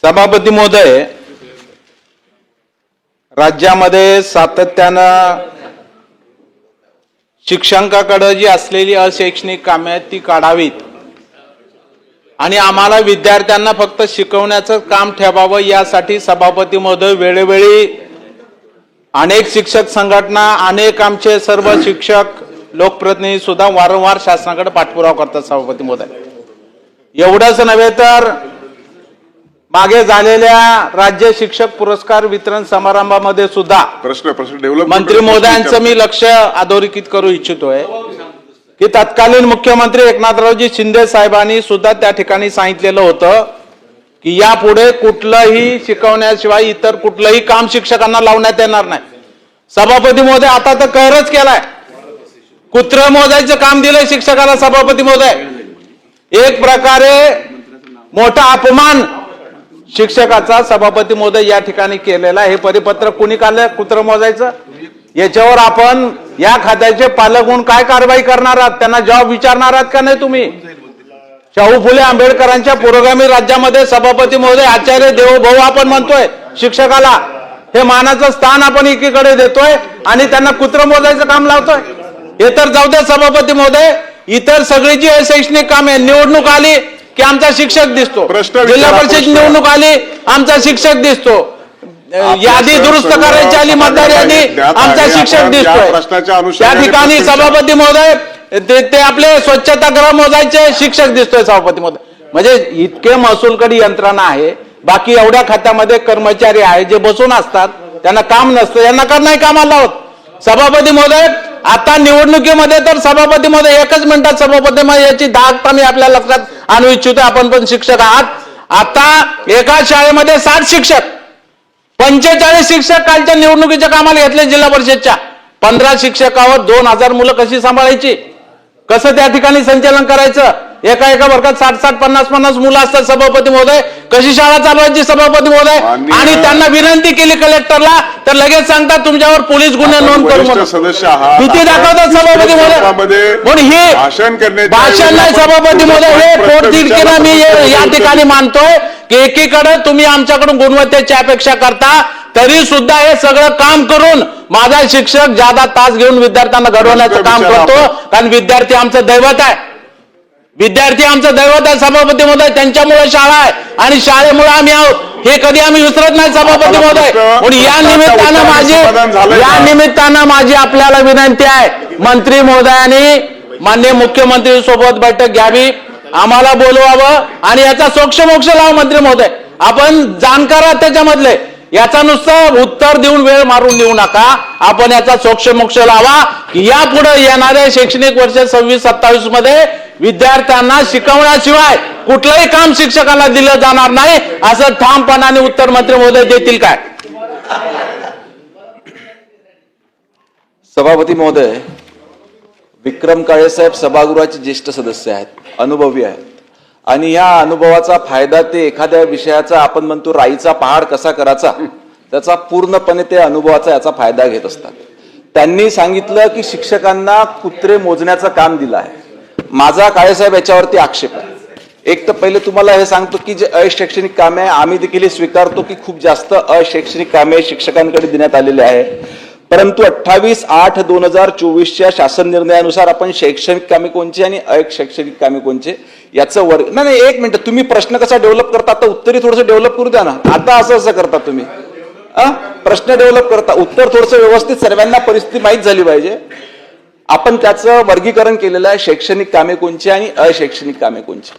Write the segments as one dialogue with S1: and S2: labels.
S1: सभापती महोदय, राज्यामध्ये सातत्यानं शिक्षकांकडे जी असलेली अशैक्षणिक कामे आहेत ती काढावीत आणि आम्हाला विद्यार्थ्यांना फक्त शिकवण्याचं काम ठेवावं यासाठी सभापती महोदय वेळोवेळी अनेक शिक्षक संघटना, अनेक आमचे सर्व शिक्षक लोकप्रतिनिधी सुद्धा वारंवार शासनाकडे पाठपुरावा करतात. सभापती महोदय, एवढंच नव्हे तर मागे झालेल्या राज्य शिक्षक पुरस्कार वितरण समारंभामध्ये सुद्धा मंत्री महोदयांचं मी लक्ष अधोरेखित करू इच्छितोय की तत्कालीन मुख्यमंत्री एकनाथरावजी शिंदे साहेबांनी सुद्धा त्या ठिकाणी सांगितलेलं होतं की यापुढे कुठलंही शिकवण्याशिवाय इतर कुठलंही काम शिक्षकांना लावण्यात येणार नाही. सभापती महोदय, आता तर कहरच केलाय, कुत्र मोजायचं काम दिलंय शिक्षकाला. सभापती महोदय, एक प्रकारे मोठा अपमान शिक्षकाचा सभापती महोदय या ठिकाणी केलेला. हे परिपत्र कुणी काढलं कुत्र मोजायचं? याच्यावर आपण या खात्याचे पालक म्हणून काय कारवाई करणार आहात? त्यांना जबाब विचारणार आहात का नाही तुम्ही? शाहू फुले आंबेडकरांच्या पुरोगामी राज्यामध्ये सभापती महोदय आचार्य देवोभाऊ आपण म्हणतोय शिक्षकाला, हे मानाचं स्थान आपण एकीकडे देतोय आणि त्यांना कुत्र मोजायचं काम लावतोय. हे तर जाऊ दे सभापती महोदय, इतर सगळी जी शैक्षणिक कामे, निवडणूक आली की आमचा शिक्षक दिसतो, जिल्हा परिषद निवडणूक आली आमचा शिक्षक दिसतो, यादी दुरुस्त करायची आली मतदार यादी आमचा शिक्षक दिसतोय. त्या ठिकाणी सभापती महोदय ते आपले स्वच्छतागृह मोजायचे शिक्षक दिसतोय. सभापती महोदय, म्हणजे इतके महसूलकडे यंत्रणा आहे, बाकी एवढ्या खात्यामध्ये कर्मचारी आहे जे बसून असतात, त्यांना काम नसतं, यांना का नाही कामाला होत? सभापती महोदय, आता निवडणुकीमध्ये तर सभापती महोदय एकच मिनिटात सभापती महोदय याची दागता मी आपल्या लक्षात आणू इच्छितो. आपण पण शिक्षक आहात. आता एका शाळेमध्ये 60 शिक्षक, 45 शिक्षक कालच्या निवडणुकीच्या कामाला घेतले जिल्हा परिषदच्या. 15 शिक्षकावर 2000 मुलं कशी सांभाळायची, कसं त्या ठिकाणी संचालन करायचं? एका वर्गात 60 50 मुलं असतात. सभापती महोदय, कशी शाळा चालवायची? सभापती महोदय, आणि त्यांना विनंती केली कलेक्टरला तर लगेच सांगतात तुमच्यावर पोलीस गुन्हे नोंद करू म्हणून. भीती दाखवतात सभापती महोदय. म्हणून हे भाषण नाही सभापती महोदय, हे पोटतिडकीनं मी या ठिकाणी मानतोय की एकीकडे तुम्ही आमच्याकडून गुणवत्तेची अपेक्षा करता, तरी सुद्धा हे सगळं काम करून माझा शिक्षक ज्यादा तास घेऊन विद्यार्थ्यांना घडवण्याचं काम करतो. कारण विद्यार्थी आमचं दैवत आहे, विद्यार्थी आमचं दैवत आहे. सभापती महोदय, त्यांच्यामुळे शाळा आहे आणि शाळेमुळे आम्ही आहोत, हे कधी आम्ही विसरत नाही सभापती महोदय. म्हणून या निमित्तानं माझी आपल्याला विनंती आहे, मंत्री महोदयांनी माननीय मुख्यमंत्री सोबत बैठक घ्यावी, आम्हाला बोलवावं आणि याचा सोक्षमोक्ष लावा. मंत्री महोदय, आपण जाणकार आहात त्याच्यामधले, याचा नुसतं उत्तर देऊन वेळ मारून देऊ नका. आपण याचा सोक्षमोक्ष लावा की यापुढे येणाऱ्या शैक्षणिक वर्ष 26-27 मध्ये विद्यार्थ्यांना शिकवण्याशिवाय कुठलंही काम शिक्षकाला दिलं जाणार नाही, असं ठामपणाने उत्तर मंत्री महोदय देतील काय?
S2: सभापती महोदय, विक्रम काळे साहेब सभागृहाचे ज्येष्ठ सदस्य आहेत, अनुभवी आहेत आणि या अनुभवाचा फायदा ते एखाद्या विषयाचा आपण म्हणतो राईचा पहाड कसा करायचा त्याचा पूर्णपणे ते अनुभवाचा याचा फायदा घेत असतात. त्यांनी सांगितलं की शिक्षकांना कुत्रे मोजण्याचं काम दिलं आहे. माझा काळेसाहेब याच्यावरती आक्षेप आहे. एक तर पहिले तुम्हाला हे सांगतो की जे अशैक्षणिक कामे आम्ही देखील स्वीकारतो की खूप जास्त अशैक्षणिक कामे शिक्षकांकडे देण्यात आलेले आहे, परंतु 28/8/2024 शासन निर्णयानुसार आपण शैक्षणिक कामे कोणची आणि अशैक्षणिक कामे कोणचे याचं वर्ग नाही. एक मिनिट, तुम्ही प्रश्न कसा डेव्हलप करता आता उत्तरी थोडंसं डेव्हलप करू द्या ना. आता असं करता तुम्ही, प्रश्न डेव्हलप करता, उत्तर थोडंसं व्यवस्थित सर्वांना परिस्थिती माहीत झाली पाहिजे. आपण त्याचं वर्गीकरण केलेलं आहे, शैक्षणिक कामे कोणची आणि अशैक्षणिक कामे कोणची.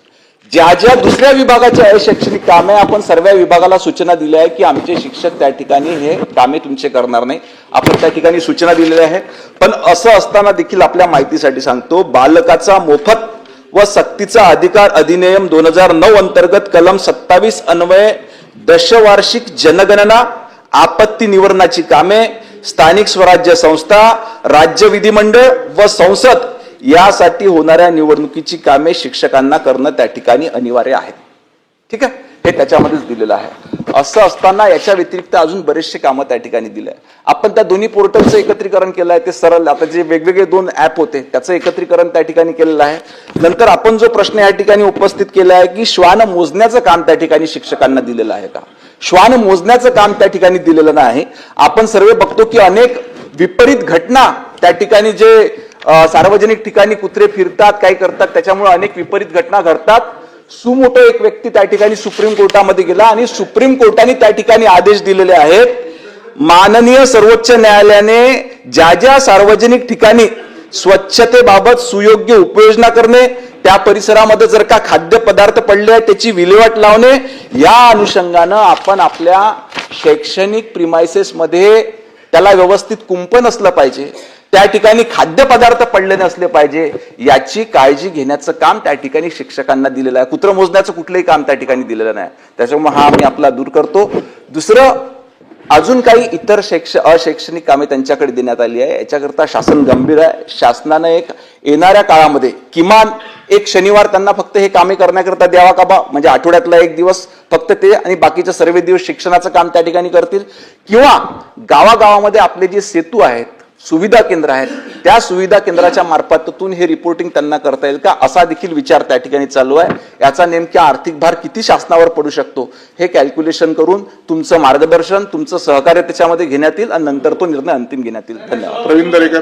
S2: ज्या ज्या दुसऱ्या विभागाच्या अशैक्षणिक कामे आपण सर्व विभागाला सूचना दिल्या आहे की आमचे शिक्षक त्या ठिकाणी हे कामे तुमचे करणार नाही, आपण त्या ठिकाणी सूचना दिलेल्या आहेत. पण असं असताना देखील आपल्या माहितीसाठी सांगतो, बालकाचा मोफत व सक्तीचा अधिकार अधिनियम 2009 अंतर्गत कलम 27 अन्वये दशवार्षिक जनगणना, आपत्ती निवारणाची कामे, स्थानिक स्वराज्य संस्था, राज्य विधिमंडळ व संसद यासाठी होणाऱ्या निवडणुकीची कामे शिक्षकांना करणं त्या ठिकाणी अनिवार्य आहे. ठीक आहे, हे त्याच्यामध्येच दिलेलं आहे. असं असताना याच्या व्यतिरिक्त अजून बरेचसे कामं त्या ठिकाणी दिले आहे. आपण त्या दोन्ही पोर्टलचं एकत्रीकरण केलं आहे, ते सरळ आता जे वेगवेगळे 2 ऍप होते त्याचं एकत्रीकरण त्या ठिकाणी केलेलं आहे. नंतर आपण जो प्रश्न या ठिकाणी उपस्थित केला आहे की श्वान मोजण्याचं काम त्या ठिकाणी शिक्षकांना दिलेलं आहे का, श्वान मोजण्याचं काम त्या ठिकाणी दिलेलं नाही. आपण सर्व बघतो की अनेक विपरीत घटना त्या ठिकाणी जे सार्वजनिक ठिकाणी कुत्रे फिरतात, काही करतात, त्याच्यामुळे अनेक विपरीत घटना घडतात. सुमोटो एक व्यक्ती त्या ठिकाणी सुप्रीम कोर्टामध्ये गेला आणि सुप्रीम कोर्टाने त्या ठिकाणी आदेश दिलेले आहेत, माननीय सर्वोच्च न्यायालयाने ज्या ज्या सार्वजनिक ठिकाणी स्वच्छतेबाबत सुयोग्य उपाययोजना करणे, त्या परिसरामध्ये जर का खाद्यपदार्थ पडले आहेत त्याची विल्हेवाट लावणे, या अनुषंगानं आपण आपल्या शैक्षणिक प्रिमायसेस मध्ये त्याला व्यवस्थित कुंपण असलं पाहिजे, त्या ठिकाणी खाद्यपदार्थ पडले नसले पाहिजे, याची काळजी घेण्याचं काम त्या ठिकाणी शिक्षकांना दिलेलं आहे. कुत्रं मोजण्याचं कुठलंही काम त्या ठिकाणी दिलेलं नाही. त्याच्यामुळे हा मी आपला दूर करतो. दुसरं, अजून काही इतर अशैक्षणिक कामे त्यांच्याकडे देण्यात आली आहे, याच्याकरता शासन गंभीर आहे. शासनानं एक येणाऱ्या काळामध्ये किमान एक शनिवार त्यांना फक्त हे कामे करण्याकरता द्यावा का बा, म्हणजे आठवड्यातला एक दिवस फक्त ते आणि बाकीचे सर्व दिवस शिक्षणाचं काम त्या ठिकाणी करतील. किंवा गावागावामध्ये आपले जे सेतू आहेत, सुविधा केंद्र आहेत, त्या सुविधा केंद्राच्या मार्फतून हे रिपोर्टिंग त्यांना करता येईल का, असा देखील विचार त्या ठिकाणी चालू आहे. याचा नेमका आर्थिक भार किती शासनावर पडू शकतो हे कॅल्क्युलेशन करून तुमचं मार्गदर्शन, तुमचं सहकार्य त्याच्यामध्ये घेण्यात येईल आणि नंतर तो निर्णय अंतिम घेण्यात येईल. धन्यवाद.
S3: प्रवीण दरेकर.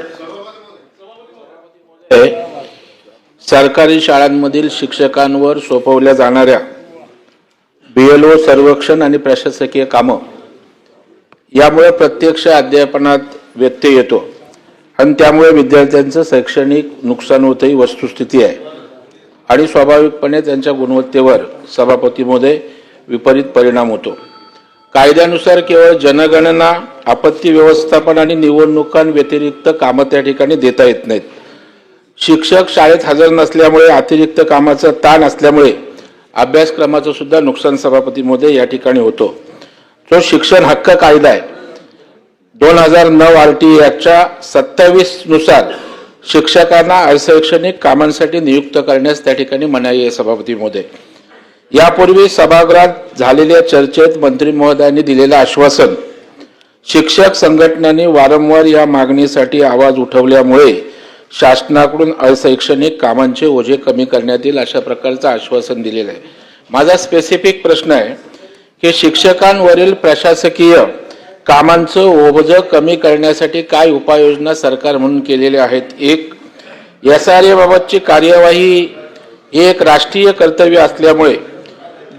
S1: सरकारी शाळांमधील शिक्षकांवर सोपवल्या जाणाऱ्या BLO सर्वेक्षण आणि प्रशासकीय कामं यामुळे प्रत्यक्ष अध्यापनात व्यत्यय येतो आणि त्यामुळे विद्यार्थ्यांचं शैक्षणिक नुकसान होत ही वस्तुस्थिती आहे आणि स्वाभाविकपणे त्यांच्या गुणवत्तेवर सभापती महोदय विपरीत परिणाम होतो. कायद्यानुसार केवळ जनगणना, आपत्ती व्यवस्थापन आणि निवडणुकांव्यतिरिक्त कामं त्या ठिकाणी देता येत नाहीत. शिक्षक शाळेत हजर नसल्यामुळे, अतिरिक्त कामाचा ताण असल्यामुळे अभ्यासक्रमाचं सुद्धा नुकसान सभापती महोदय या ठिकाणी होतो. जो शिक्षण हक्क कायदा आहे 2009 RTE ॲक्टच्या 27 नुसार शिक्षकांना अशैक्षणिक कामांसाठी नियुक्त करण्यास त्या ठिकाणी मनाई आहे सभापती महोदय. यापूर्वी सभागृहात झालेल्या चर्चेत मंत्री महोदयांनी दिलेलं आश्वासन, शिक्षक संघटनांनी वारंवार या मागणीसाठी आवाज उठवल्यामुळे शासनाकडून अशैक्षणिक कामांचे ओझे कमी करण्यात येईल अशा प्रकारचं आश्वासन दिलेलं आहे. माझा स्पेसिफिक प्रश्न आहे की शिक्षकांवरील प्रशासकीय कामांचं ओझं कमी करण्यासाठी काय उपाययोजना सरकार म्हणून केलेल्या आहेत. एक, SRA बाबतची कार्यवाही हे एक राष्ट्रीय कर्तव्य असल्यामुळे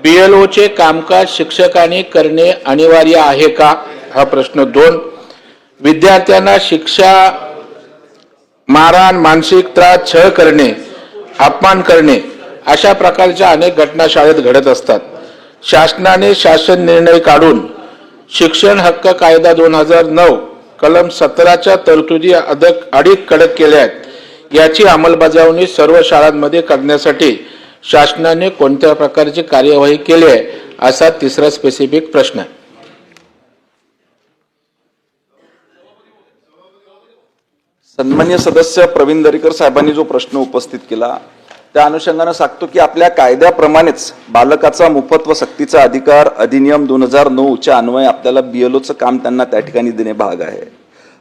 S1: BLOचे कामकाज शिक्षकांनी करणे अनिवार्य आहे का, हा प्रश्न. 2, विद्यार्थ्यांना शिक्षा, मारहाण, मानसिक त्रास, छळ करणे, अपमान करणे अशा प्रकारच्या अनेक घटना शाळेत घडत असतात. शासनाने शासन निर्णय काढून शिक्षण हक्क कायदा 2009 कलम 17च्या तरतुदी अधिक कडक केल्या आहेत. याची अंमलबजावणी सर्व शाळांमध्ये करण्यासाठी शासनाने कोणत्या प्रकारची कार्यवाही केली आहे, असा तिसरा स्पेसिफिक प्रश्न आहे.
S2: सन्मान्य सदस्य प्रवीण दरेकर साहेबांनी जो प्रश्न उपस्थित केला त्या अनुषंगानं सांगतो की आपल्या कायद्याप्रमाणेच बालकाचा मोफत व सक्तीचा अधिकार अधिनियम 2009च्या अन्वये आपल्याला BLOचं काम त्यांना त्या ठिकाणी देणे भाग आहे.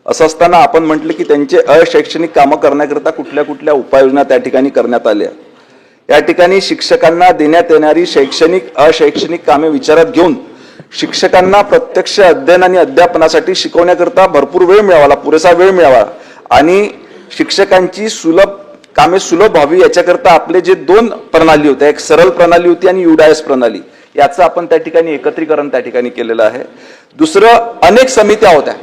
S2: असं असताना आपण म्हटलं की त्यांचे अशैक्षणिक कामं करण्याकरता कुठल्या कुठल्या उपाययोजना त्या ठिकाणी करण्यात आल्या. या ठिकाणी शिक्षकांना देण्यात येणारी अशैक्षणिक कामे विचारात घेऊन शिक्षकांना प्रत्यक्ष अध्ययन आणि अध्यापनासाठी शिकवण्याकरता भरपूर वेळ मिळावा, पुरेसा वेळ मिळावा आणि शिक्षकांची कामे सुलभ व्हावी याच्याकरता आपले जे 2 प्रणाली होत्या, एक सरळ प्रणाली होती आणि UDIS प्रणाली, याचं आपण त्या ठिकाणी एकत्रीकरण त्या ठिकाणी केलेलं आहे. दुसरं, अनेक समित्या होत्या,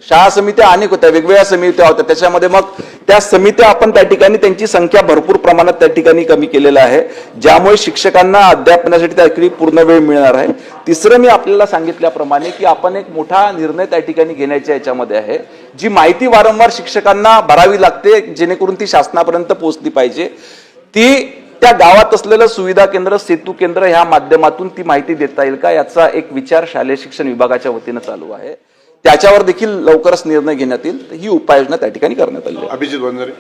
S2: शाळा समित्या अनेक होत्या, वेगवेगळ्या समित्या होत्या. त्याच्यामध्ये मग त्या समित्या आपण त्या ठिकाणी त्यांची संख्या भरपूर प्रमाणात त्या ठिकाणी कमी केलेलं आहे, ज्यामुळे शिक्षकांना अध्यापनासाठी त्या पूर्ण वेळ मिळणार आहे. तिसरं, मी आपल्याला सांगितल्याप्रमाणे की आपण एक मोठा निर्णय त्या ठिकाणी घेण्याच्या याच्यामध्ये आहे. जी माहिती वारंवार शिक्षकांना भरावी लागते जेणेकरून ती शासनापर्यंत पोहोचली पाहिजे, ती त्या गावात असलेलं सुविधा केंद्र, सेतू केंद्र ह्या माध्यमातून ती माहिती देता येईल का, याचा एक विचार शालेय शिक्षण विभागाच्या वतीनं चालू आहे. त्याच्यावर देखील लवकरच निर्णय घेण्यात येईल. ही उपाययोजना त्या ठिकाणी करण्यात आली आहे.
S3: अभिजित वंजारे.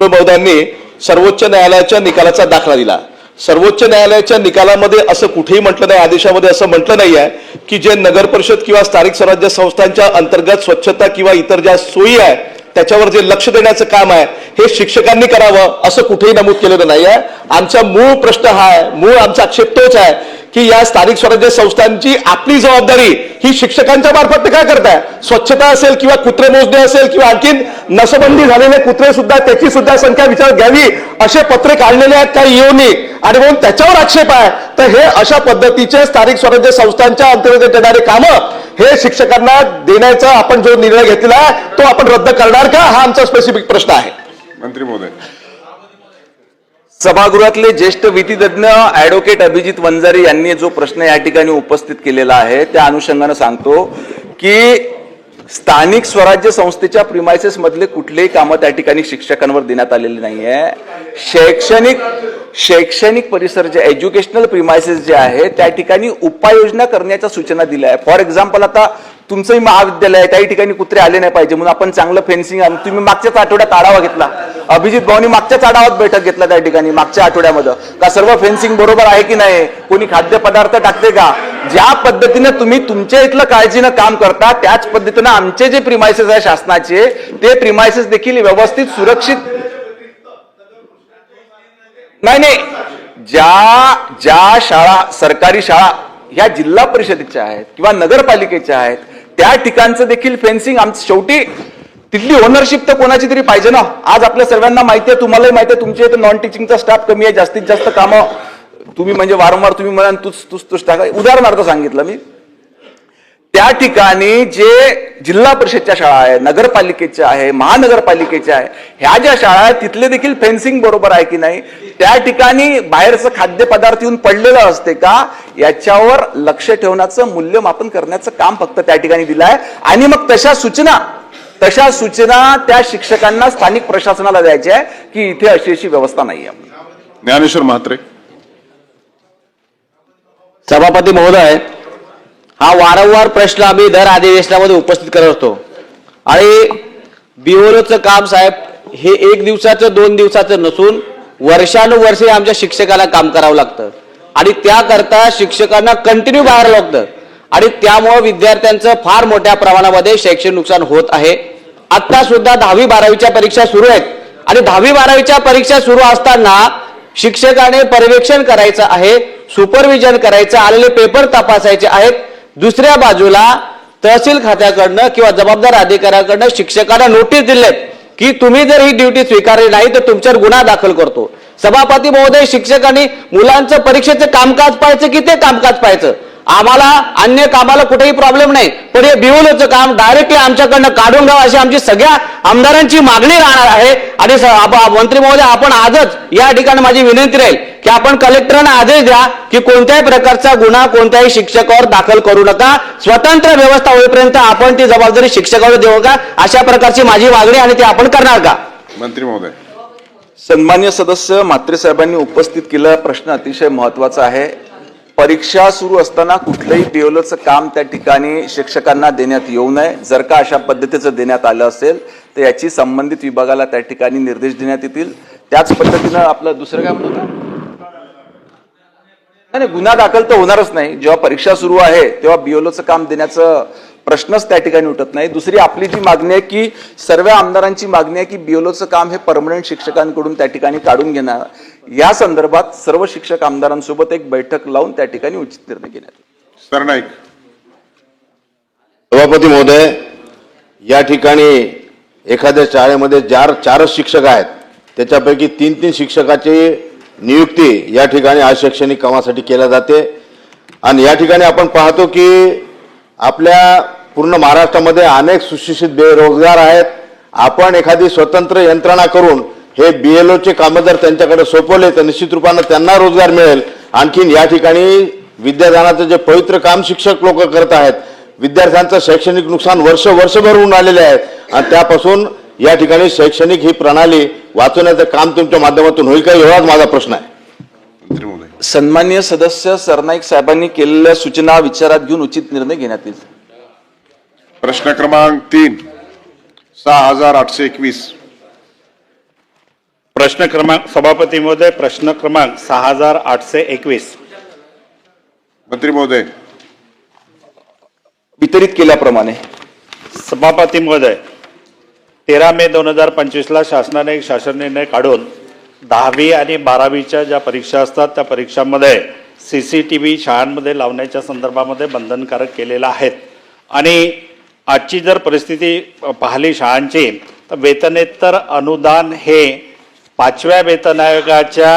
S4: महोदयांनी सर्वोच्च न्यायालयाच्या निकालाचा दाखला दिला.
S3: सर्वोच्च न्यायालयाच्या निकालामध्ये असं कुठेही म्हटलं नाही, आदेशामध्ये असं म्हटलं नाही आहे की जे नगर परिषद किंवा स्थानिक स्वराज्य संस्थांच्या अंतर्गत स्वच्छता किंवा इतर ज्या सोयी आहे त्याच्यावर जे लक्ष देण्याचं काम आहे हे शिक्षकांनी करावं असं कुठेही नमूद केलेलं नाही आहे. आमचा मूळ प्रश्न हा आहे, मूळ आमचा आक्षेप तोच आहे की या स्थानिक स्वराज्य संस्थांची आपली जबाबदारी ही शिक्षकांच्या मार्फत काय करताय. स्वच्छता असेल किंवा कुत्रे मोजणे असेल किंवा आणखीन नसबंदी झालेले कुत्रे सुद्धा त्याची सुद्धा संख्या विचारात घ्यावी असे पत्रे काढलेले आहेत काही येऊनी आणि म्हणून त्याच्यावर आक्षेप आहे. तर हे अशा पद्धतीचे स्थानिक स्वराज्य संस्थांच्या अंतर्गत येणारे कामं हे शिक्षकांना देण्याचा आपण जो निर्णय घेतलेला आहे तो आपण रद्द करणार का, हा आमचा स्पेसिफिक प्रश्न आहे.
S4: मंत्री महोदय.
S2: सभागृहातले ज्येष्ठ विधितज्ञ ऍडव्होकेट अभिजित वंजारी यांनी जो प्रश्न या ठिकाणी उपस्थित केलेला आहे त्या अनुषंगाने सांगतो की स्थानिक स्वराज्य संस्थेच्या प्रिमायसेस मधले कुठलेही कामं त्या ठिकाणी शिक्षकांवर देण्यात आलेली नाहीये. शैक्षणिक परिसर जे एज्युकेशनल प्रिमायसेस जे आहे त्या ठिकाणी उपाययोजना करण्याच्या सूचना दिल्या आहे. फॉर एक्झाम्पल आता तुमचंही महाविद्यालय आहे, काही ठिकाणी कुत्रे आले नाही पाहिजे म्हणून आपण चांगलं फेन्सिंग तुम्ही मागच्याच आठवड्यात आढावा घेतला, अभिजित भाऊनी मागच्याच आढाव्यात बैठक घेतला त्या ठिकाणी मागच्या आठवड्यामध्ये का सर्व फेन्सिंग बरोबर आहे की नाही, कोणी खाद्यपदार्थ टाकते का. ज्या पद्धतीने तुम्ही तुमच्या इथलं काळजीनं काम करता त्याच पद्धतीनं आमचे जे प्रिमायसेस आहे शासनाचे ते प्रिमायसेस देखील व्यवस्थित सुरक्षित नाही ज्या शाळा सरकारी शाळा ह्या जिल्हा परिषदेच्या आहेत किंवा नगरपालिकेच्या आहेत त्या ठिकाणचं देखील फेन्सिंग शेवटी तिथली ओनरशिप तर कोणाची तरी पाहिजे ना. आज आपल्या सर्वांना माहिती आहे, तुम्हालाही माहिती आहे, तुमच्या इथे नॉन टीचिंगचा स्टाफ कमी आहे, जास्तीत जास्त कामं तुम्ही म्हणजे वारंवार तुम्ही म्हणाल तूच टाका. उदाहरणार्थ सांगितलं मी, त्या ठिकाणी जे जिल्हा परिषदच्या शाळा आहे, नगरपालिकेच्या आहे, महानगरपालिकेच्या आहे, ह्या ज्या शाळा आहेत तिथले देखील फेन्सिंग बरोबर आहे की नाही, त्या ठिकाणी बाहेरचं खाद्यपदार्थ येऊन पडलेलं असते का याच्यावर लक्ष ठेवण्याचं मूल्यमापन करण्याचं काम फक्त त्या ठिकाणी दिलं आहे. आणि मग तशा सूचना त्या शिक्षकांना स्थानिक प्रशासनाला द्यायच्या आहे की इथे अशी व्यवस्था नाहीये.
S4: ज्ञानेश्वर म्हात्रे.
S5: सभापती महोदय, हा वारंवार प्रश्न आम्ही दर अधिवेशनामध्ये उपस्थित करत असतो आणि बीओलोचं काम साहेब हे 1 दिवसाचं 2 दिवसाचं नसून वर्षानुवर्षे आमच्या शिक्षकाला काम करावं लागतं आणि त्याकरता शिक्षकांना कंटिन्यू बाहेर लागतं आणि त्यामुळे विद्यार्थ्यांचं फार मोठ्या प्रमाणामध्ये शैक्षणिक नुकसान होत आहे. आता सुद्धा 10वी 12वीच्या परीक्षा सुरू आहेत आणि 10वी 12वीच्या परीक्षा सुरू असताना शिक्षकाने पर्यवेक्षण करायचं आहे, सुपरविजन करायचं, आलेले पेपर तपासायचे आहेत. दुसऱ्या बाजूला तहसील खात्याकडनं किंवा जबाबदार अधिकाऱ्याकडनं शिक्षकांना नोटीस दिलेत की तुम्ही जर ही ड्युटी स्वीकारली नाही तर तुमच्यावर गुन्हा दाखल करतो. सभापती महोदय, शिक्षकांनी मुलांचं परीक्षेचं कामकाज पाहायचं की ते कामकाज पाहायचं, आम्हाला अन्य कामाला कुठेही प्रॉब्लेम नाही, पण हे बिओलोचं काम डायरेक्टली आमच्याकडनं काढून घ्यावं अशी आमची सगळ्या आमदारांची मागणी राहणार आहे. आणि मंत्री महोदय, आपण आजच या ठिकाणी माझी विनंती राहील की आपण कलेक्टरांना आदेश द्या की कोणत्याही प्रकारचा गुन्हा कोणत्याही शिक्षकावर दाखल करू नका, स्वतंत्र व्यवस्था होईपर्यंत आपण ती जबाबदारी शिक्षकावर देऊ का, अशा प्रकारची माझी मागणी आणि ते आपण करणार का.
S4: मंत्री महोदय.
S2: सन्मान्य सदस्य म्हात्रे साहेबांनी उपस्थित केलेला प्रश्न अतिशय महत्वाचा आहे. परीक्षा सुरू असताना कुठलंही बीओलोचं काम त्या ठिकाणी शिक्षकांना देण्यात येऊ नये. जर का अशा पद्धतीचं देण्यात आलं असेल तर याची संबंधित विभागाला त्या ठिकाणी निर्देश देण्यात येतील. त्याच पद्धतीनं आपलं दुसरं काय म्हणतो नाही, गुन्हा दाखल तर होणारच नाही. जेव्हा परीक्षा सुरू आहे तेव्हा बीओलोचं काम देण्याचं प्रश्नच त्या ठिकाणी उठत नाही. दुसरी आपली जी मागणी आहे की सर्व आमदारांची मागणी आहे की बीओलोचं काम हे परमनंट शिक्षकांकडून त्या ठिकाणी काढून घेणार. या संदर्भात सर्व शिक्षक आमदारांसोबत एक बैठक लावून त्या ठिकाणी उचित निर्णय घेण्यात येईल.
S4: सरनाईक.
S6: सभापती महोदय, या ठिकाणी एखाद्या शाळेमध्ये 4 शिक्षक आहेत, त्याच्यापैकी 3 शिक्षकाची नियुक्ती या ठिकाणी अशैक्षणिक कामासाठी केल्या जाते. आणि या ठिकाणी आपण पाहतो की आपल्या पूर्ण महाराष्ट्रामध्ये अनेक सुशिक्षित बेरोजगार आहेत. आपण एखादी स्वतंत्र यंत्रणा करून हे बीएलओचे कामं जर त्यांच्याकडे सोपवले तर निश्चित रूपानं त्यांना रोजगार मिळेल. आणखीन या ठिकाणी विद्यादानाचं जे पवित्र काम शिक्षक लोक करत आहेत, विद्यार्थ्यांचं शैक्षणिक नुकसान वर्षभर होऊन आलेले आहेत आणि त्यापासून या ठिकाणी शैक्षणिक ही प्रणाली वाचवण्याचं काम तुमच्या माध्यमातून होईल का, एवढाच माझा प्रश्न आहे.
S4: मंत्री महोदय.
S2: सन्मान्य सदस्य सरनाईक साहेबांनी केलेल्या सूचना विचारात घेऊन उचित निर्णय घेण्यात येईल.
S4: प्रश्न क्रमांक 3, 6821.
S7: प्रश्न क्रमांक सभापती महोदय, प्रश्न क्रमांक 6821.
S4: मंत्री महोदय.
S2: वितरित केल्याप्रमाणे
S7: सभापती महोदय, 13 मे 2025 शासनाने एक शासन निर्णय काढून 10वी आणि 12वीच्या ज्या परीक्षा असतात त्या परीक्षांमध्ये CCTV शाळांमध्ये लावण्याच्या संदर्भामध्ये बंधनकारक केलेला आहे. आणि आजची जर परिस्थिती पाहिली शाळांची तर वेतनेतर अनुदान हे 5व्या वेतन आयोगाच्या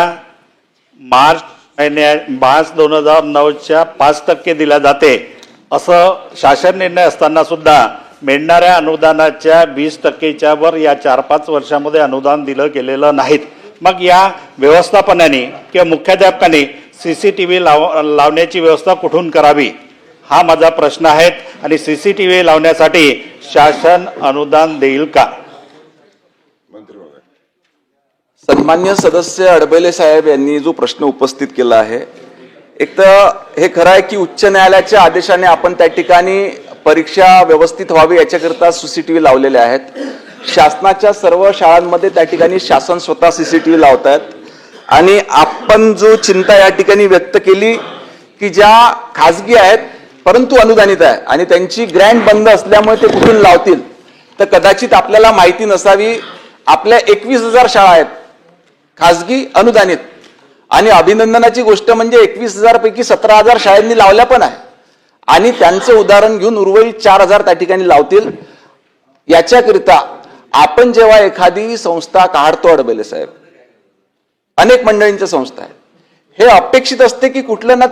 S7: मार्च 2009च्या 5% दिल्या जाते. असं शासन निर्णय असताना सुद्धा मिळणाऱ्या अनुदानाच्या 20%च्या वर या 4-5 वर्षामध्ये अनुदान दिलं गेलेलं नाहीत. मग या व्यवस्थापनाने किंवा मुख्याध्यापकाने CCTV लावण्याची व्यवस्था कुठून करावी हा माझा प्रश्न आहे. आणि CCTV लावण्यासाठी शासन अनुदान देईल का?
S4: मंत्री महोदय.
S2: सन्मान्य सदस्य अडबेले साहेब यांनी जो प्रश्न उपस्थित केला आहे, एक तर हे खरं आहे की उच्च न्यायालयाच्या आदेशाने आपण त्या ठिकाणी परीक्षा व्यवस्थित व्हावी याच्याकरता CCTV लावलेले आहेत. शासनाच्या सर्व शाळांमध्ये त्या ठिकाणी शासन स्वतः CCTV लावत आहेत. आणि आपण जो चिंता या ठिकाणी व्यक्त केली की ज्या खाजगी आहेत परंतु अनुदानित आहे आणि त्यांची ग्रँट बंद असल्यामुळे ते कुठून लावतील, तर कदाचित आपल्याला माहिती नसावी, आपल्या 21,000 शाळा आहेत खाजगी अनुदानित. आणि अभिनंदनाची गोष्ट म्हणजे 21,000 पैकी 17,000 शाळांनी लावल्या पण आहे. आणि त्यांचं उदाहरण घेऊन उर्वरित 4,000 त्या ठिकाणी लावतील. याच्याकरिता आपण जेव्हा एखादी संस्था काढतो अडबेले साहेब, अनेक मंडळींच्या संस्था आहेत, हे अपेक्षित असते की कुठल्या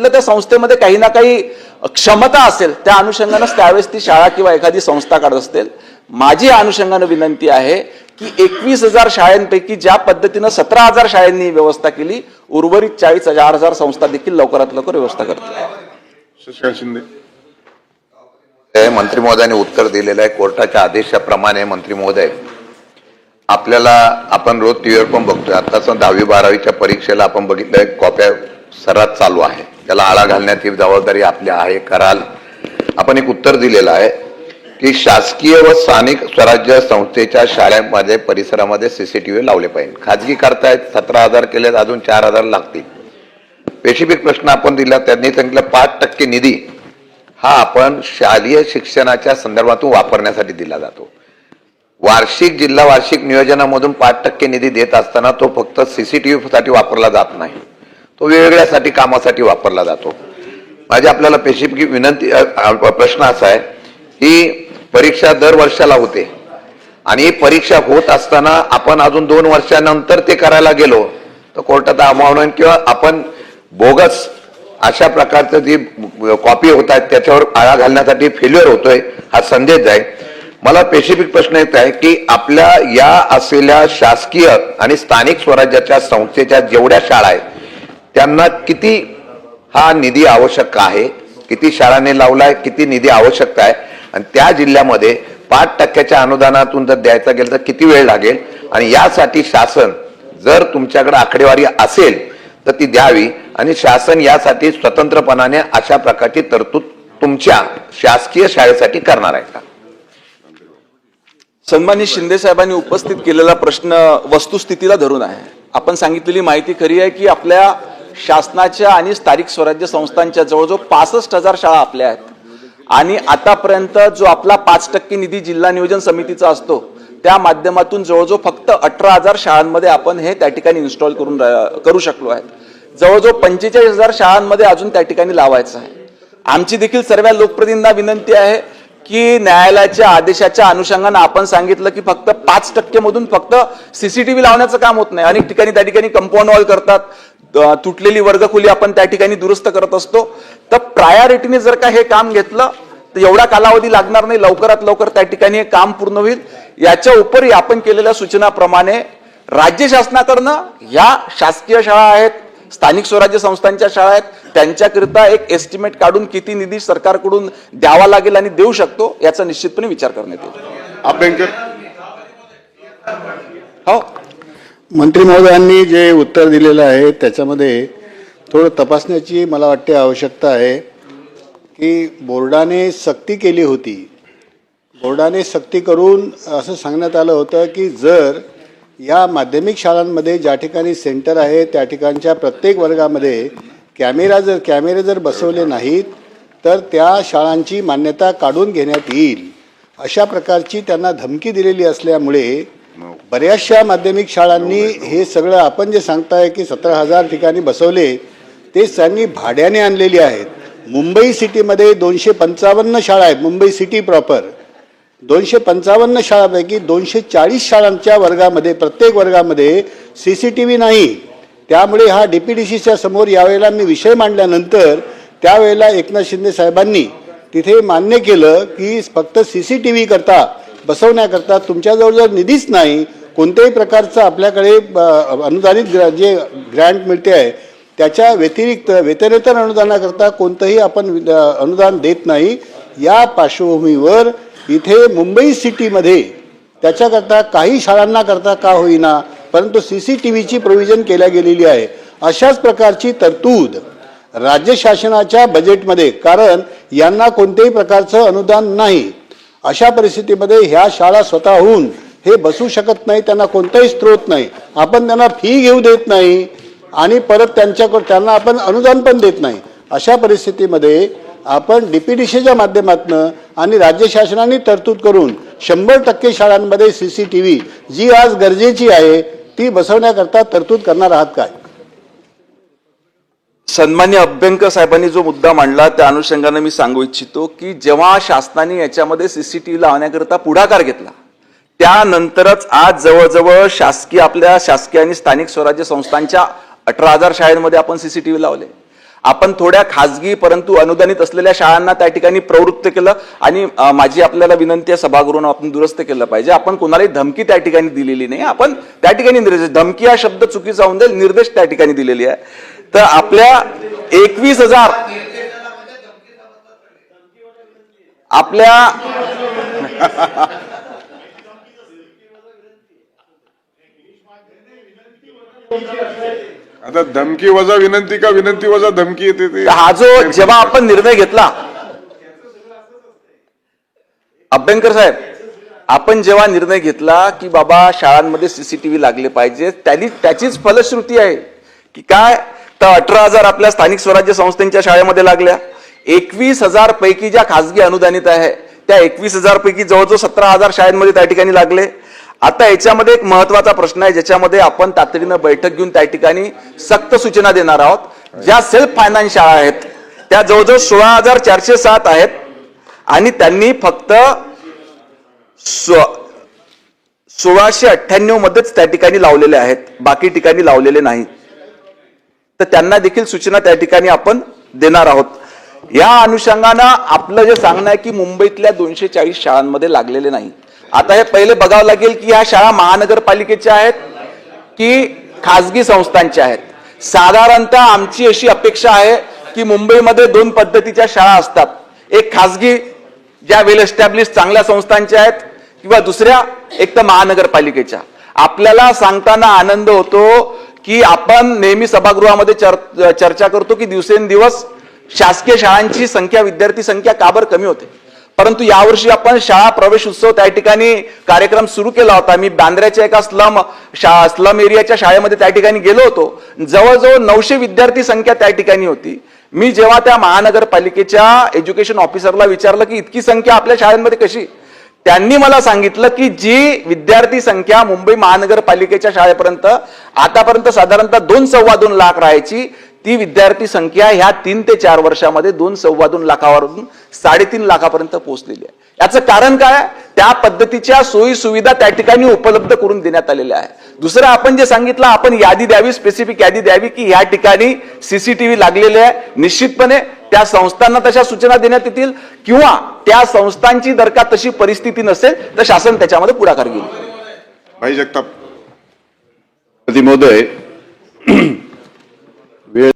S2: त्या संस्थेमध्ये काही ना काही क्षमता असेल, त्या अनुषंगानेच त्यावेळेस ती शाळा किंवा एखादी संस्था काढत असतील. माझी अनुषंगाने विनंती आहे की 21,000 शाळांपैकी ज्या पद्धतीनं 17,000 शाळांनी व्यवस्था केली, उर्वरित 40,000 संस्था देखील लवकरात लवकर व्यवस्था करतील.
S4: शशिकांत शिंदे.
S8: मंत्री महोदयाने उत्तर दिलेलं आहे. कोर्टाच्या आदेशाप्रमाणे मंत्री महोदय, आपल्याला आपण रोज टीव्हीवर पण बघतोय, आताच 10वी-12वीच्या परीक्षेला आपण बघितलंय कॉप्या सर्रास चालू आहे. त्याला आळा घालण्याची जबाबदारी आपली आहे, कराल. आपण एक उत्तर दिलेलं आहे की शासकीय व स्थानिक स्वराज्य संस्थेच्या शाळांमध्ये परिसरामध्ये CCTV लावले पाहिजे. खाजगी करतायत, 17,000 केले, अजून 4,000 लागतील. स्पेसिफिक प्रश्न आपण दिला, त्यांनी सांगितलं 5% निधी हा आपण शालेय शिक्षणाच्या संदर्भातून वापरण्यासाठी दिला जातो. जिल्हा वार्षिक नियोजनामधून 5% निधी देत असताना तो फक्त CCTV साठी वापरला जात नाही, तो वेगवेगळ्यासाठी कामासाठी वापरला जातो. माझी आपल्याला स्पेसिफिक विनंती प्रश्न असा आहे की परीक्षा दर वर्षाला होते आणि परीक्षा होत असताना आपण अजून 2 वर्षानंतर ते करायला गेलो तर कोर्टात अमावणं किंवा आपण बोगस अशा प्रकारचं जी कॉपी होत आहेत त्याच्यावर आळा घालण्यासाठी फेल्युअर होतोय हा संदेश आहे. मला स्पेसिफिक प्रश्न येत आहे की आपल्या या असलेल्या शासकीय आणि स्थानिक स्वराज्याच्या संस्थेच्या जेवढ्या शाळा आहेत त्यांना किती हा निधी आवश्यक आहे, किती शाळांनी लावलाय, किती निधी आवश्यक आहे, आणि त्या जिल्ह्यामध्ये 5%च्या अनुदानातून जर द्यायचं गेलं तर किती वेळ लागेल, आणि यासाठी शासन जर तुमच्याकडे आकडेवारी असेल तर ती द्यावी आणि शासन यासाठी स्वतंत्रपणाने अशा प्रकारची तरतूद तुमच्या शासकीय शाळेसाठी करणार आहे का?
S2: सन्मानित शिंदे साहेबांनी उपस्थित केलेला प्रश्न वस्तुस्थितीला धरून आहे. आपण सांगितलेली माहिती खरी आहे की आपल्या शासनाच्या आणि स्थानिक स्वराज्य संस्थांच्या जवळजवळ 65,000 शाळा आपल्या आहेत. आणि आतापर्यंत जो आपला 5% निधी जिल्हा नियोजन समितीचा असतो त्या माध्यमातून जवळजवळ फक्त 18,000 शाळांमध्ये आपण हे त्या ठिकाणी इन्स्टॉल करू शकलो आहे. जवळजवळ 45,000 शाळांमध्ये अजून त्या ठिकाणी लावायचं आहे. आमची देखील सर्व लोकप्रतिनिधींना विनंती आहे की न्यायालयाच्या आदेशाच्या अनुषंगाने आपण सांगितलं की फक्त 5% मधून फक्त CCTV लावण्याचं काम होत नाही. अनेक ठिकाणी त्या ठिकाणी कंपाऊंड वॉल करतात, तुटलेली वर्गखोली आपण त्या ठिकाणी दुरुस्त करत असतो. तर प्रायोरिटीने जर का हे काम घेतलं तर एवढा कालावधी लागणार नाही, लवकरात लवकर त्या ठिकाणी हे काम पूर्ण होईल. याच्या उपरी आपण केलेल्या सूचनाप्रमाणे राज्य शासनाकडनं या शासकीय शाळा आहेत, स्थानिक स्वराज्य संस्थांच्या शाळा आहेत, त्यांच्याकरिता एक एस्टिमेट काढून किती निधी सरकारकडून द्यावा लागेल आणि देऊ शकतो याचा निश्चितपणे विचार करण्यात येईल.
S4: अभ्यंकर.
S2: हो,
S9: मंत्री महोदयांनी जे उत्तर दिलेलं आहे त्याच्यामध्ये थोडं तपासण्याची मला वाटते आवश्यकता आहे की बोर्डाने सक्ती केली होती. बोर्डाने सक्ती करून असं सांगण्यात आलं होतं की जर या माध्यमिक शाळांमध्ये ज्या ठिकाणी सेंटर आहे त्या ठिकाणच्या प्रत्येक वर्गामध्ये कॅमेरे जर बसवले नाहीत तर त्या शाळांची मान्यता काढून घेण्यात येईल अशा प्रकारची त्यांना धमकी दिलेली असल्यामुळे बऱ्याचशा माध्यमिक शाळांनी हे सगळं आपण जे सांगताय की 17,000 ठिकाणी बसवले ते त्यांनी भाड्याने आणलेली आहेत. मुंबई सिटीमध्ये 255 शाळा आहेत. मुंबई सिटी प्रॉपर 255 शाळांपैकी 240 शाळांच्या वर्गामध्ये प्रत्येक वर्गामध्ये CCTV नाही. त्यामुळे हा DPDCच्या समोर यावेळेला मी विषय मांडल्यानंतर त्यावेळेला एकनाथ शिंदे साहेबांनी तिथे मान्य केलं की फक्त CCTV करता बसवण्याकरता तुमच्याजवळ जर निधीच नाही, कोणत्याही प्रकारचं आपल्याकडे अनुदानित जे ग्रँट मिळते आहे त्याच्या व्यतिरिक्त वेतनेतर अनुदानाकरता कोणतंही आपण अनुदान देत नाही. या पार्श्वभूमीवर इथे मुंबई सिटीमध्ये त्याच्याकरता काही शाळांना करता का होईना परंतु CCTVची प्रोव्हिजन केल्या गेलेली आहे. अशाच प्रकारची तरतूद राज्य शासनाच्या बजेटमध्ये, कारण यांना कोणत्याही प्रकारचं अनुदान नाही, अशा परिस्थितीमध्ये ह्या शाळा स्वतःहून हे बसू शकत नाही, त्यांना कोणताही स्रोत नाही, आपण त्यांना फी घेऊ देत नाही आणि परत त्यांना आपण अनुदान पण देत नाही. अशा परिस्थितीमध्ये आपण DPDCच्या माध्यमातून आणि राज्य शासनाने तरतूद करून 100% शाळांमध्ये CCTV जी आज गरजेची आहे ती बसवण्याकरता तरतूद करणार आहात काय?
S2: सन्मान्य अभ्यंकर साहेबांनी जो मुद्दा मांडला त्या अनुषंगाने मी सांगू इच्छितो की जेव्हा शासनाने याच्यामध्ये CCTV लावण्याकरता पुढाकार घेतला त्यानंतरच आज जवळजवळ आपल्या शासकीय आणि स्थानिक स्वराज्य संस्थांच्या 18,000 शाळांमध्ये आपण CCTV लावले. आपण थोड्या खाजगी परंतु अनुदानित असलेल्या शाळांना त्या ठिकाणी प्रवृत्त केलं आणि माझी आपल्याला विनंती आहे सभागृहानं आपण दुरुस्त केलं पाहिजे. आपण कोणालाही धमकी त्या ठिकाणी दिलेली नाही, आपण त्या ठिकाणी निर्देश, धमकी हा शब्द चुकीचा होऊन जाईल, निर्देश त्या ठिकाणी दिलेली आहे. तर आपल्या 21,000 आपल्या
S4: आता धमकी वजा विनंती का विनंती वजा धमकी येते ते
S2: हा जो जेव्हा आपण निर्णय घेतला अभ्यंकर साहेब, आपण जेव्हा निर्णय घेतला की बाबा शाळांमध्ये CCTV लागले पाहिजे त्याचीच फलश्रुती आहे की काय तर 18,000 आपल्या स्थानिक स्वराज्य संस्थांच्या शाळेमध्ये लागल्या. 21,000 पैकी ज्या खासगी अनुदानित आहे त्या 21,000 पैकी जवळजवळ 17,000 शाळांमध्ये त्या ठिकाणी लागले. आता याच्यामध्ये एक महत्वाचा प्रश्न आहे ज्याच्यामध्ये आपण तातडीनं बैठक घेऊन त्या ठिकाणी सक्त सूचना देणार आहोत. ज्या सेल्फ फायनान्स शाळा आहेत त्या जवळजवळ 16,407 आहेत आणि त्यांनी फक्त 1698 मध्येच त्या ठिकाणी लावलेले आहेत, बाकी ठिकाणी लावलेले नाहीत. तर त्यांना देखील सूचना त्या ठिकाणी आपण देणार आहोत. या अनुषंगानं आपलं जे सांगणं आहे की मुंबईतल्या 240 शाळांमध्ये लागलेले नाही. आता हे पहिले बघावं लागेल की ह्या शाळा महानगरपालिकेच्या आहेत की खासगी संस्थांच्या आहेत. साधारणतः आमची अशी अपेक्षा आहे की मुंबईमध्ये 2 पद्धतीच्या शाळा असतात, एक खासगी ज्या वेल एस्टॅब्लिश चांगल्या संस्थांच्या आहेत किंवा दुसऱ्या एक तर महानगरपालिकेच्या. आपल्याला सांगताना आनंद होतो की आपण नेहमी सभागृहामध्ये चर्चा करतो की दिवसेंदिवस शासकीय शाळांची संख्या, विद्यार्थी संख्या का बरं कमी होते, परंतु यावर्षी आपण शाळा प्रवेश उत्सव त्या ठिकाणी कार्यक्रम सुरू केला होता. मी बांद्र्याच्या एका स्लम एरियाच्या शाळेमध्ये त्या ठिकाणी गेलो होतो. जवळजवळ 900 विद्यार्थी संख्या त्या ठिकाणी होती. मी जेव्हा त्या महानगरपालिकेच्या एज्युकेशन ऑफिसरला विचारलं की इतकी संख्या आपल्या शाळेमध्ये कशी, त्यांनी मला सांगितलं की जी विद्यार्थी संख्या मुंबई महानगरपालिकेच्या शाळेपर्यंत आतापर्यंत साधारणतः 2-2.25 लाख राहायची, ती विद्यार्थी संख्या ह्या 3 ते 4 वर्षामध्ये 2-2.25 लाखावरून 3.5 लाखापर्यंत पोहोचलेली आहे. याचं कारण काय, त्या पद्धतीच्या सोयी सुविधा त्या ठिकाणी उपलब्ध करून देण्यात आलेल्या आहे. दुसरं आपण जे सांगितलं, आपण यादी द्यावी, स्पेसिफिक यादी द्यावी की या ठिकाणी CCTV लागलेले आहे. निश्चितपणे त्या संस्थांना तशा सूचना देण्यात येतील किंवा त्या संस्थांची जर का तशी परिस्थिती नसेल तर शासन त्याच्यामध्ये पुढाकार घेईल.
S4: भाई जगताप
S6: महोदय